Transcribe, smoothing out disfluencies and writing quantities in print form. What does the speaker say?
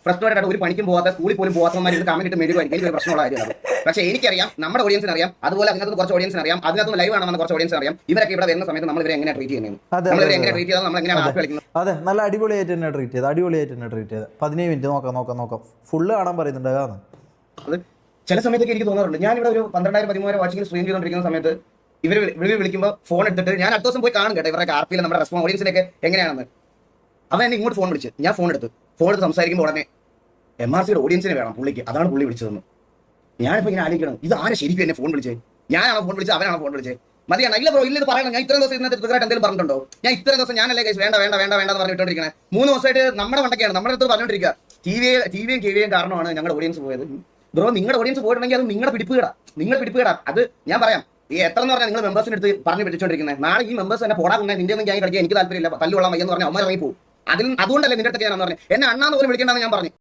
Frustrated ആയിട്ട് ഒരു പണിക്കും പോകാത്ത സ്കൂളിൽ പോലും പോകാത്തവന്മാർ ഇത് കമന്റ് ഇട്ട് മെഴുകുമായിരിക്കും. എനിക്കൊരു പ്രശ്നമുള്ള കാര്യമാണ്. പക്ഷേ എനിക്കറിയാം, നമ്മുടെ ഓഡിയൻസിന് അറിയാം, അതുപോലെ അതിനകത്ത് കുറച്ച് ഓഡിയൻസിന് അറിയാം, അതിനകത്ത് ലൈവ് ആണെന്ന് കുറച്ച് ഓഡിയൻസിന് അറിയാം. ഇവരൊക്കെ ഇവിടെ വരുന്ന സമയത്ത് നമ്മൾ ഇവരെ എങ്ങനെ ട്രീറ്റ് ചെയ്യുന്നത്, നമ്മൾ ഇവരെ എങ്ങനെ ട്രീറ്റ് ചെയ്താൽ നമ്മൾ എങ്ങനെയാണ് ആപ്പ് കളിക്കുന്നത്. അതെ, നല്ല അടിപൊളിയായിട്ട് തന്നെ ട്രീറ്റ് ചെയ്ത് 17 മിനിറ്റ് നോക്കാം ഫുള്ള് കാണാൻ പറയുന്നുണ്ട്. അതാണ് അത് ചില സമയത്തൊക്കെ എനിക്ക് തോന്നാറുണ്ട്. ഞാനിവിടെ ഒരു 12,000-13,000 വാച്ചിങ്ങിൽ സ്ട്രീം ചെയ്തുകൊണ്ടിരിക്കുന്ന സമയത്ത് ഇവർ വിളിക്കുമ്പോൾ ഫോൺ എടുത്തിട്ട് ഞാൻ അടുത്ത ദിവസം പോയി കാണും കേട്ടോ ഇവരുടെ ആർപ്പിയിൽ നമ്മുടെ റെസ്പോൺസ് ഓഡിയൻസിലേക്ക് എങ്ങനെയാണെന്ന്. അവൻ എന്നെ ഇങ്ങോട്ട് ഫോൺ വിളിച്ച്, ഞാൻ ഫോൺ എടുത്ത് സംസാരിക്കുമ്പോൾ ഉടനെ MRCയുടെ ഓഡിയൻസിനെ വേണം പുള്ളിക്ക്, അതാണ് പുള്ളി വിളിച്ചതെന്ന്. ഞാനിപ്പോൾ ഇങ്ങനെ ആലോചിക്കണം, ഇത് ആരെ ശരിക്കും എന്നെ ഫോൺ വിളിച്ചത്? ഞാനാണോ ഫോൺ വിളിച്ചത്, അവനാണോ ഫോൺ വിളിച്ചത്? മതിയാണ്. ഇല്ല ബ്രോ, ഇല്ല ഇത് പറയണം. ഞാൻ ഇത്രയും ദിവസം ഇന്നത്തെ ട്രിഗറായിട്ട് എന്തെങ്കിലും പറഞ്ഞിട്ടുണ്ടോ? ഞാൻ ഇത്രയും ദിവസം ഞാനല്ലേ കേസ് വേണ്ട എന്ന് പറഞ്ഞിട്ടുണ്ടിരിക്കണേ. 3 ദിവസമായിട്ട് നമ്മുടെ വണ്ടൊക്കെയാണ് നമ്മുടെ അടുത്ത് പറഞ്ഞുകൊണ്ടിരിക്കുക. ടിവിയും KVയും കാരണമാണ് ഞങ്ങളുടെ ഓഡിയൻസ് പോയത്. ബ്രോ, നിങ്ങളുടെ ഓഡിയൻസ് പോയിട്ടുണ്ടെങ്കിൽ അത് നിങ്ങളുടെ പിടിപ്പുകേടാ. അത് ഞാൻ പറയാം. ഈ എത്ര എന്ന് പറഞ്ഞാൽ നിങ്ങൾ മെമ്പേഴ്സിന് എടുത്ത് പറഞ്ഞു പിടിച്ചോണ്ടിരിക്കുന്നത്. നാളെ ഈ മെമ്പേഴ്സ് തന്നെ പോടാ, നിന്റെ ഒന്നും ഞാൻ കളിക്കാൻ എനിക്ക് താല്പര്യമില്ല, തല്ലുള്ള മയ്യെന്ന് പറഞ്ഞാൽ അമ്മ ഇറങ്ങി പോകും. അതുകൊണ്ടല്ലേ നിന്റെ അടുത്ത് ഞാൻ പറഞ്ഞു എന്നെ അണ്ണാന്ന് പോലും വിളിക്കേണ്ടെന്ന് ഞാൻ പറഞ്ഞു.